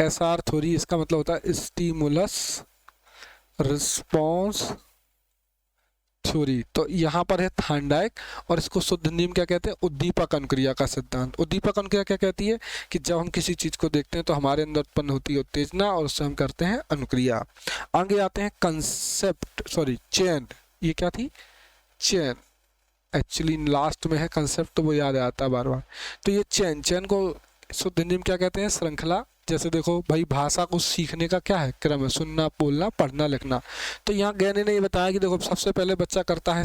एसआर थ्योरी। इसका मतलब होता है स्टिमुलस रिस्पॉन्स थ्योरी। तो यहाँ पर है थार्नडाइक और इसको शुद्ध हिंदी में क्या कहते हैं, उद्दीपक अनुक्रिया का सिद्धांत। उद्दीपक अनुक्रिया क्या कहती है कि जब हम किसी चीज को देखते हैं तो हमारे अंदर उत्पन्न होती है उत्तेजना और उससे हम करते हैं अनुक्रिया। आगे आते हैं चेन। ये क्या थी, चेन। एक्चुअली लास्ट में है कंसेप्ट, तो वो याद आता है बार बार। तो ये चेन को शुद्ध हिंदी में क्या कहते हैं, श्रृंखला। जैसे देखो भाई, भाषा को सीखने का क्या है क्रम है, सुनना, बोलना, पढ़ना, लिखना। तो यहाँ गहने ने ये बताया कि देखो सबसे पहले बच्चा करता है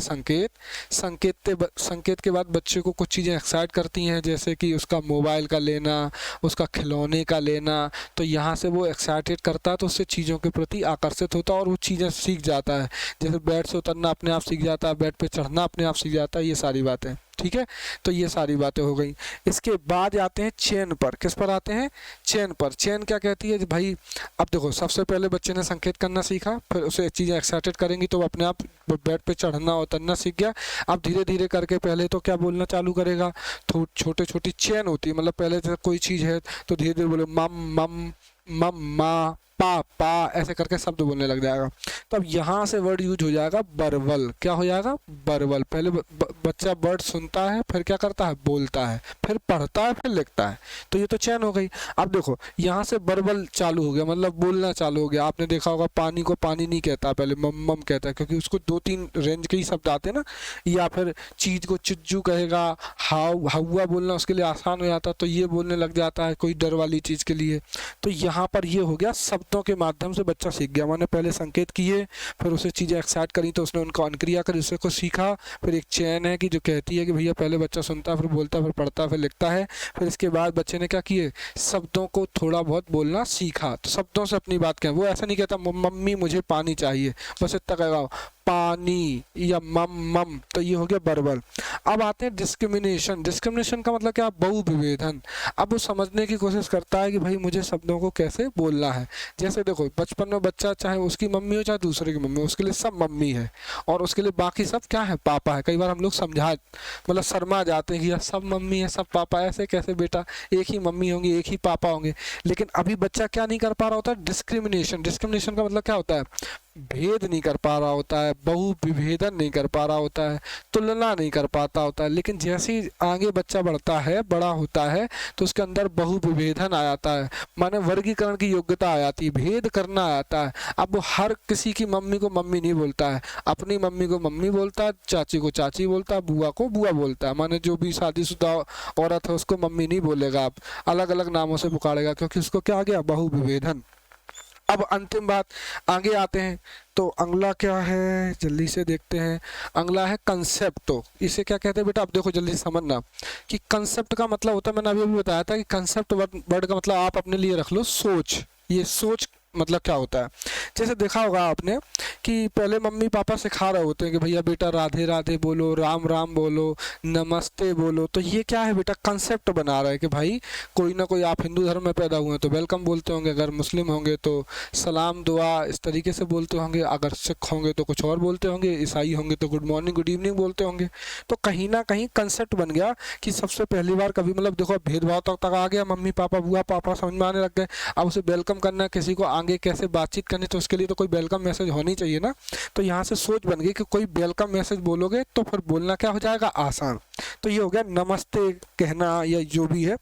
संकेत के बाद बच्चे को कुछ चीज़ें एक्साइट करती हैं, जैसे कि उसका मोबाइल का लेना, उसका खिलौने का लेना। तो यहाँ से वो एक्साइटेड करता है तो उससे चीज़ों के प्रति आकर्षित होता है और वो चीज़ें सीख जाता है। जैसे बेड से उतरना अपने आप सीख जाता है, बेड पे चढ़ना अपने आप सीख जाता है, ये सारी बातें। ठीक है, तो ये सारी बातें हो गई। इसके बाद आते हैं चेन पर। किस पर आते हैं, चेन पर। चेन क्या कहती है भाई, अब देखो सबसे पहले बच्चे ने संकेत करना सीखा, फिर उसे चीज़ें एक्साइटेड करेंगी तो वो अपने आप बेड पे चढ़ना उतरना सीख गया। अब धीरे धीरे करके पहले तो क्या बोलना चालू करेगा, तो छोटे छोटी चेन होती है, मतलब पहले जैसे कोई चीज़ है तो धीरे धीरे बोले मम मम मम्मा, पा पा, ऐसे करके शब्द बोलने लग जाएगा। तो अब यहाँ से वर्ड यूज हो जाएगा बरवल। क्या हो जाएगा, बरवल। पहले बच्चा वर्ड सुनता है, फिर क्या करता है, बोलता है, फिर पढ़ता है, फिर लिखता है। तो ये तो चैन हो गई। अब देखो यहाँ से बरवल चालू हो गया, मतलब बोलना चालू हो गया। आपने देखा होगा पानी को पानी नहीं कहता, पहले मम कहता है, क्योंकि उसको 2-3 रेंज के ही शब्द आते हैं ना। या फिर चीज को चिज्जू कहेगा, हवा बोलना उसके लिए आसान हो जाता, तो ये बोलने लग जाता है कोई डर वाली चीज के लिए। तो यहाँ पर ये हो गया शब्दों के माध्यम से बच्चा सीख गया। मैंने पहले संकेत किए, फिर उसे चीजें एक्साइट करी तो उसने उनको अनुक्रिया करी, उससे को सीखा। फिर एक चैन है कि जो कहती है कि भैया पहले बच्चा सुनता है, फिर बोलता है, फिर पढ़ता है, फिर लिखता है। फिर इसके बाद बच्चे ने क्या किए, शब्दों को थोड़ा बहुत बोलना सीखा। तो शब्दों से अपनी बात कहें, वो ऐसा नहीं कहता मम्मी मुझे पानी चाहिए, बस इतना कहेगा पानी या मम मम। तो ये हो गया बरबल। अब आते हैं डिस्क्रिमिनेशन। डिस्क्रिमिनेशन का मतलब क्या, बहुविभेदन। अब वो समझने की कोशिश करता है कि भाई मुझे शब्दों को कैसे बोलना है। जैसे देखो बचपन में बच्चा चाहे उसकी मम्मी हो चाहे दूसरे की मम्मी हो, उसके लिए सब मम्मी है और उसके लिए बाकी सब क्या है, पापा है। कई बार हम लोग मतलब शर्मा जाते हैं कि यार सब मम्मी है सब पापा, ऐसे कैसे बेटा, एक ही मम्मी होंगी एक ही पापा होंगे। लेकिन अभी बच्चा क्या नहीं कर पा रहा होता, डिस्क्रिमिनेशन। डिस्क्रिमिनेशन का मतलब क्या होता है, भेद नहीं कर पा रहा होता है, बहुविभेदन नहीं कर पा रहा होता है, तुलना नहीं कर पाता होता है। लेकिन जैसे ही आगे बच्चा बढ़ता है, बड़ा होता है, तो उसके अंदर बहुविभेदन आ जाता है, माने वर्गीकरण की योग्यता आ जाती है, भेद करना आता है। अब वो हर किसी की मम्मी को मम्मी नहीं बोलता है, अपनी मम्मी को मम्मी बोलता है, चाची को चाची बोलता है, बुआ को बुआ बोलता है। माने जो भी शादीशुदा औरत है उसको मम्मी नहीं बोलेगा, आप अलग अलग नामों से पुकारेगा, क्योंकि उसको क्या आ गया, बहुविभेदन। अब अंतिम बात, आगे आते हैं तो अगला क्या है, जल्दी से देखते हैं। अगला है कंसेप्ट। तो इसे क्या कहते हैं बेटा, अब देखो जल्दी से समझना कि कंसेप्ट का मतलब होता है, मैंने अभी बताया था कि कंसेप्ट वर्ड का मतलब आप अपने लिए रख लो सोच। ये सोच मतलब क्या होता है, जैसे देखा होगा आपने कि पहले मम्मी पापा सिखा रहे होते हैं कि भैया बेटा राधे राधे बोलो, राम राम बोलो, नमस्ते बोलो। तो ये क्या है बेटा, कंसेप्ट बना रहा है कि भाई कोई ना कोई, आप हिंदू धर्म में पैदा हुए हैं तो वेलकम बोलते होंगे, अगर मुस्लिम होंगे तो सलाम दुआ इस तरीके से बोलते होंगे, अगर सिख होंगे तो कुछ और बोलते होंगे, ईसाई होंगे तो गुड मॉर्निंग गुड इवनिंग बोलते होंगे। तो कहीं ना कहीं कंसेप्ट बन गया कि सबसे पहली बार कभी, मतलब देखो भेदभाव तक आ गया, मम्मी पापा बुआ पापा समझ में आने लग गए। अब उसे वेलकम करना, किसी को आगे कैसे बातचीत करनी, तो उसके लिए तो कोई वेलकम मैसेज होनी चाहिए ना। तो यहाँ से सोच बन गई कि कोई वेलकम मैसेज बोलोगे तो फिर बोलना क्या हो जाएगा, आसान। तो ये हो गया नमस्ते कहना या जो भी है।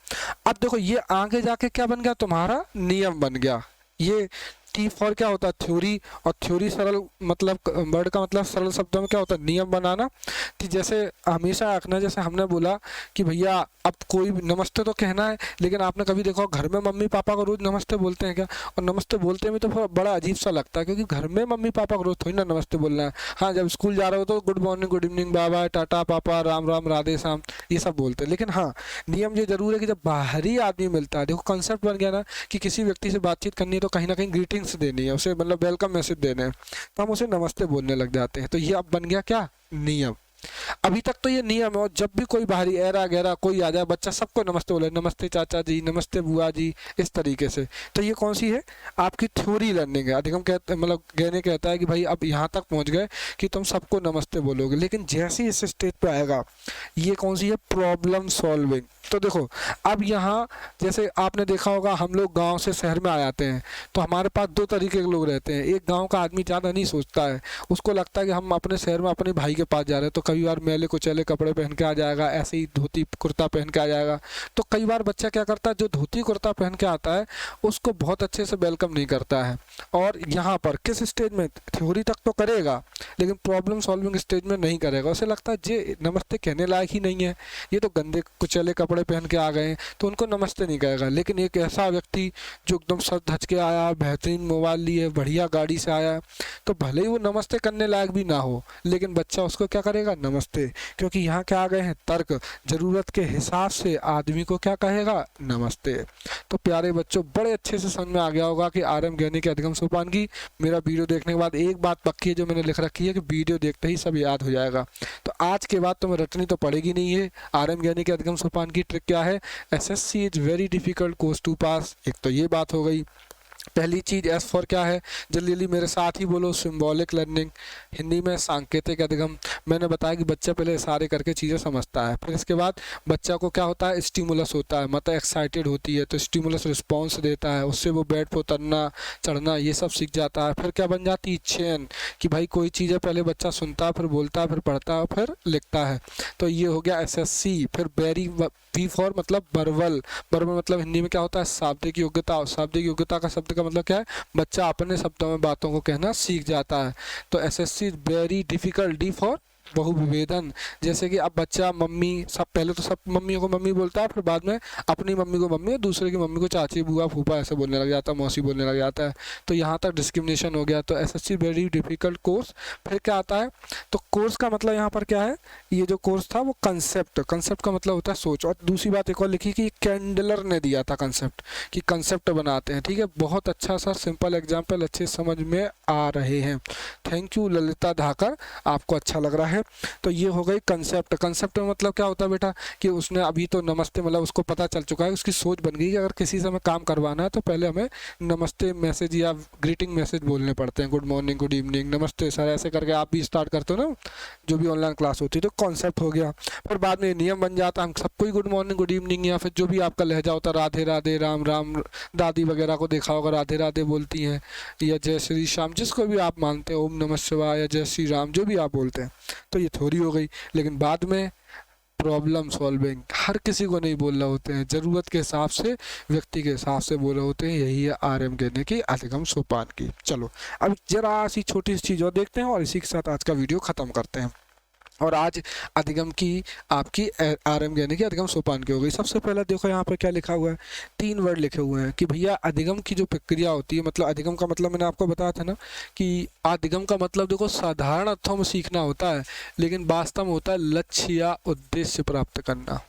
अब देखो ये आगे जाके क्या बन गया, तुम्हारा नियम बन गया। ये टी फॉर क्या होता है, थ्योरी। और थ्योरी सरल मतलब वर्ड का मतलब सरल शब्दों में क्या होता है, नियम बनाना। कि जैसे हमेशा रखना, जैसे हमने बोला कि भैया अब कोई नमस्ते तो कहना है, लेकिन आपने कभी देखो घर में मम्मी पापा को रोज नमस्ते बोलते हैं क्या, और नमस्ते बोलते में तो बड़ा अजीब सा लगता है, क्योंकि घर में मम्मी पापा को रोज थोड़ी ना नमस्ते बोलना है। हाँ जब स्कूल जा रहे हो तो good morning good evening bye bye tata पापा राम राम राधे श्याम ये सब बोलते हैं। लेकिन हाँ नियम ये जरूर है कि जब बाहरी आदमी मिलता है, देखो कंसेप्ट बन गया ना कि किसी व्यक्ति से बातचीत करनी है तो कहीं ना कहीं ग्रीटिंग्स देनी है, उसे मतलब वेलकम मैसेज देने हैं, तो हम उसे नमस्ते बोलने लग जाते हैं। तो ये अब बन गया क्या, नियम। अभी तक तो ये नियम है, और जब भी कोई बाहरी ऐरा गैरा कोई आ जाए बच्चा सबको नमस्ते बोले, नमस्ते चाचा जी, नमस्ते बुआ जी, इस तरीके से। तो ये कौन सी है, आपकी थ्योरी लर्निंग है। अधिगम कहते मतलब गहने कहता है कि भाई अब यहाँ तक पहुँच गए कि तुम सबको नमस्ते बोलोगे, लेकिन जैसे ही इस स्टेज पे आएगा ये कौन सी है, प्रॉब्लम सॉल्विंग। तो देखो अब यहाँ जैसे आपने देखा होगा हम लोग गांव से शहर में आ जाते हैं तो हमारे पास दो तरीके के लोग रहते हैं। एक गांव का आदमी ज़्यादा नहीं सोचता है, उसको लगता है कि हम अपने शहर में अपने भाई के पास जा रहे हैं, तो कई बार मैले कुचैले कपड़े पहन के आ जाएगा, ऐसे ही धोती कुर्ता पहन के आ जाएगा। तो कई बार बच्चा क्या करता है, जो धोती कुर्ता पहन के आता है उसको बहुत अच्छे से वेलकम नहीं करता है। और यहाँ पर किस स्टेज में, थ्योरी तक तो करेगा लेकिन प्रॉब्लम सॉल्विंग स्टेज में नहीं करेगा। उसे लगता है जे नमस्ते कहने लायक ही नहीं है, ये तो गंदे कुचैले कपड़े पहन के आ गए हैं, तो उनको नमस्ते नहीं कहेगा। लेकिन एक ऐसा व्यक्ति जो एकदम सर धज के आया, बेहतरीन मोबाइल लिए, बढ़िया गाड़ी से आया, तो भले ही वो नमस्ते करने लायक भी ना हो लेकिन बच्चा उसको क्या करेगा, नमस्ते। क्योंकि यहाँ क्या आ गए हैं तर्क, जरूरत के हिसाब से आदमी को क्या कहेगा, नमस्ते। तो प्यारे बच्चों बड़े अच्छे से समझ में आ गया होगा कि आर एम गहने के अधिगम सोपान की। मेरा वीडियो देखने के बाद एक बात पक्की है जो मैंने लिख रखी है कि वीडियो देखते ही सब याद हो जाएगा। तो आज के बाद तुम्हें रटनी तो पड़ेगी नहीं है। आर एम गहने के अधिगम सोपान की ट्रिक क्या है, SSC is very difficult course to pass. एक तो ये बात हो गई। पहली चीज एस फॉर क्या है, जल्दी जल्दी मेरे साथ ही बोलो, सिंबॉलिक लर्निंग, हिंदी में सांकेतिक अधिगम। मैंने बताया कि बच्चा पहले इशारे करके चीज़ें समझता है, फिर इसके बाद बच्चा को क्या होता है, स्टिमुलस होता है, मतलब एक्साइटेड होती है तो स्टिमुलस रिस्पॉन्स देता है, उससे वो बेड पर उतरना चढ़ना ये सब सीख जाता है। फिर क्या बन जाती है, चेन, कि भाई कोई चीज़ है पहले बच्चा सुनता है, फिर बोलता है, फिर पढ़ता है, फिर लिखता है। तो ये हो गया एसएससी। फिर बेरी, वी फॉर मतलब बर्बल, बर्बल मतलब हिंदी में क्या होता है, शाब्दिक योग्यता। शाब्दिक योग्यता का शब्द का मतलब क्या है, बच्चा अपने शब्दों में बातों को कहना सीख जाता है। तो SSC very difficult, D for बहुविभेदन। जैसे कि अब बच्चा मम्मी, सब पहले तो सब मम्मियों को मम्मी बोलता है, फिर बाद में अपनी मम्मी को मम्मी और दूसरे की मम्मी को चाची बुआ फूफा ऐसे बोलने लग जाता है, मौसी बोलने लग जाता है। तो यहाँ तक डिस्क्रिमिनेशन हो गया। तो एसएससी वेरी डिफिकल्ट कोर्स। फिर क्या आता है, तो कोर्स का मतलब यहाँ पर क्या है, ये जो कोर्स था वो कंसेप्ट, कंसेप्ट का मतलब होता है सोच। और दूसरी बात एक और लिखी कि कैंडलर ने दिया था कंसेप्ट, कि कंसेप्ट बनाते हैं। ठीक है, बहुत अच्छा सा सिंपल एग्जाम्पल, अच्छे समझ में आ रहे हैं। थैंक यू ललिता धाकर, आपको अच्छा लग रहा है। तो ये हो गई कंसेप्ट। कंसेप्ट में मतलब क्या होता है बेटा, कि उसने अभी तो नमस्ते मतलब उसको पता चल चुका है, उसकी सोच बन गई कि अगर किसी से हमें काम करवाना है तो पहले हमें नमस्ते मैसेज या ग्रीटिंग मैसेज बोलने पड़ते हैं, गुड मॉर्निंग, गुड इवनिंग, नमस्ते सर, ऐसे करके आप भी स्टार्ट करते हो ना जो भी ऑनलाइन क्लास होती है। तो कॉन्सेप्ट हो गया। फिर बाद में नियम बन जाता है, हम सबको ही गुड मॉर्निंग, गुड इवनिंग, या फिर जो भी आपका लहजा होता है, राधे राधे, राम राम। दादी वगैरह को देखा होगा राधे राधे बोलती हैं, या जय श्री श्याम, जिसको भी आप मानते हैं, ओम नमः शिवाय या जय श्री राम, जो भी आप बोलते हैं। तो ये थ्योरी हो गई। लेकिन बाद में प्रॉब्लम सॉल्विंग हर किसी को नहीं बोल रहे होते हैं, ज़रूरत के हिसाब से, व्यक्ति के हिसाब से बोल रहे होते हैं। यही है आर एम गहने की अधिगम सोपान की। चलो अब जरा सी छोटी सी चीज़ और देखते हैं और इसी के साथ आज का वीडियो ख़त्म करते हैं। और आज अधिगम की आपकी आर एम गहने की अधिगम सोपान की हो गई। सबसे पहले देखो यहाँ पर क्या लिखा हुआ है, 3 वर्ड लिखे हुए हैं कि भैया अधिगम की जो प्रक्रिया होती है, मतलब अधिगम का मतलब मैंने आपको बताया था ना कि अधिगम का मतलब देखो साधारण अर्थों में सीखना होता है, लेकिन वास्तव में होता है लक्ष्य या उद्देश्य प्राप्त करना।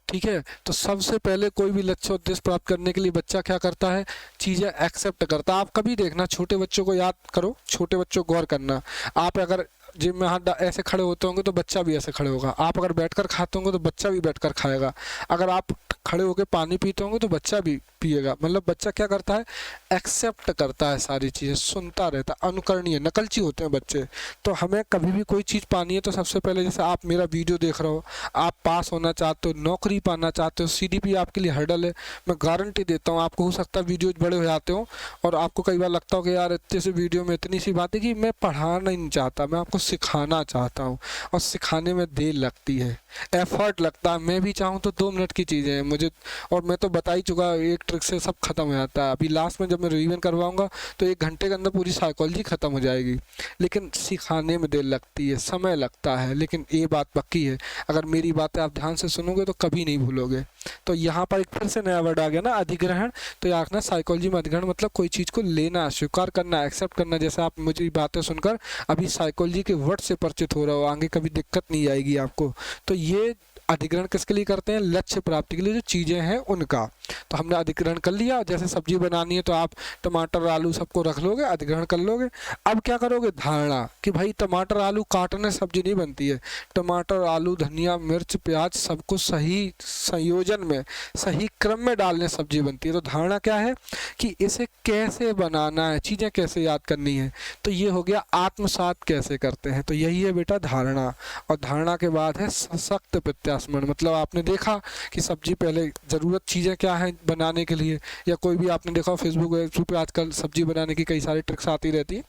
ठीक है, तो सबसे पहले कोई भी लक्ष्य उद्देश्य प्राप्त करने के लिए बच्चा क्या करता है, चीज़ें एक्सेप्ट करता है। आप कभी देखना, छोटे बच्चों को याद करो, छोटे बच्चों को गौर करना। आप अगर जिम में हाथ ऐसे खड़े होते होंगे तो बच्चा भी ऐसे खड़े होगा। आप अगर बैठकर खाते होंगे तो बच्चा भी बैठकर खाएगा। अगर आप खड़े होकर पानी पीते होंगे तो बच्चा भी पिएगा। मतलब बच्चा क्या करता है, एक्सेप्ट करता है सारी चीज़ें, सुनता रहता है, अनुकरणीय, नकलची होते हैं बच्चे। तो हमें कभी भी कोई चीज़ पानी है तो सबसे पहले, जैसे आप मेरा वीडियो देख रहे हो, आप पास होना चाहते हो, नौकरी पाना चाहते हो, सीडीपी आपके लिए हर्डल है, मैं गारंटी देता हूँ आपको हो सकता है वीडियोज बड़े हो जाते हो और आपको कई बार लगता हो कि यार इतने से वीडियो में इतनी सी बात है कि मैं पढ़ाना नहीं चाहता, मैं आपको सिखाना चाहता हूँ। और सिखाने में देर लगती है, एफर्ट लगता है। मैं भी चाहूँ तो 2 मिनट की चीज़ें हैं मुझे, और मैं तो बता ही चुका, एक ट्रिक से सब खत्म हो जाता है। अभी लास्ट में जब मैं रिवीजन करवाऊंगा तो 1 घंटे के अंदर पूरी साइकोलॉजी खत्म हो जाएगी। लेकिन सिखाने में देर लगती है, समय लगता है। लेकिन ये बात पक्की है, अगर मेरी बातें आप ध्यान से सुनोगे तो कभी नहीं भूलोगे। तो यहाँ पर एक फिर से नया वर्ड आ गया ना, अधिग्रहण। तो याद रखना, साइकोलॉजी में अधिग्रहण मतलब कोई चीज़ को लेना, स्वीकार करना, एक्सेप्ट करना। जैसे आप मुझे बातें सुनकर अभी साइकोलॉजी के वर्ड से परिचित हो रहे हो, आगे कभी दिक्कत नहीं आएगी आपको। तो ये अधिग्रहण किसके लिए करते हैं? लक्ष्य प्राप्ति के लिए, जो चीज़ें हैं उनका। तो हमने अधिग्रहण कर लिया, जैसे सब्जी बनानी है तो आप टमाटर आलू सबको रख लोगे, अधिग्रहण कर लोगे। अब क्या करोगे? धारणा, कि भाई टमाटर आलू काटने सब्जी नहीं बनती है, टमाटर आलू धनिया मिर्च प्याज सबको सही संयोजन में सही क्रम में डालने सब्जी बनती है। तो धारणा क्या है कि इसे कैसे बनाना है, चीज़ें कैसे याद करनी है। तो ये हो गया आत्मसात कैसे करते हैं, तो यही है बेटा धारणा। और धारणा के बाद है सशक्त प्रत्यास्मरण, मतलब आपने देखा कि सब्जी पहले ज़रूरत चीज़ें क्या हैं बनाने के लिए, या कोई भी आपने देखा फेसबुक पे आजकल सब्जी बनाने की कई सारी ट्रिक्स आती रहती हैं।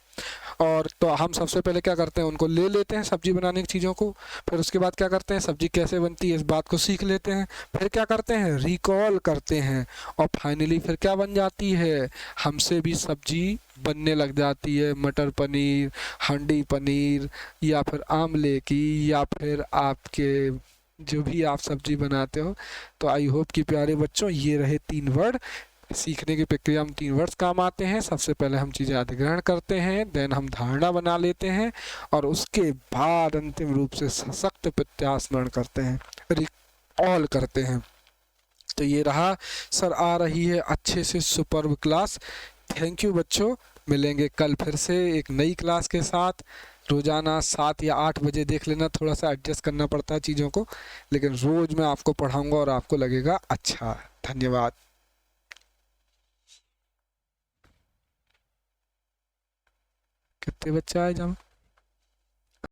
और तो हम सबसे पहले क्या करते हैं, उनको ले लेते हैं सब्जी बनाने की चीज़ों को, फिर उसके बाद क्या करते हैं, सब्जी कैसे बनती है इस बात को सीख लेते हैं, फिर क्या करते हैं, रिकॉल करते हैं, और फाइनली फिर क्या बन जाती है, हमसे भी सब्जी बनने लग जाती है। मटर पनीर, हांडी पनीर, या फिर आमले की, या फिर आपके जो भी आप सब्जी बनाते हो। तो आई होप कि प्यारे बच्चों ये रहे 3 वर्ड। सीखने की प्रक्रिया में 3 वर्ड्स काम आते हैं। सबसे पहले हम चीज़ें अधिग्रहण करते हैं, देन हम धारणा बना लेते हैं, और उसके बाद अंतिम रूप से सशक्त प्रत्यास्मरण करते हैं, रिकॉल करते हैं। तो ये रहा सर, आ रही है अच्छे से सुपर्ब क्लास। थैंक यू बच्चों, मिलेंगे कल फिर से एक नई क्लास के साथ। रोज़ाना 7 या 8 बजे देख लेना, थोड़ा सा एडजस्ट करना पड़ता है चीज़ों को, लेकिन रोज़ मैं आपको पढ़ाऊँगा और आपको लगेगा अच्छा। धन्यवाद। कितने बच्चे आए जमा?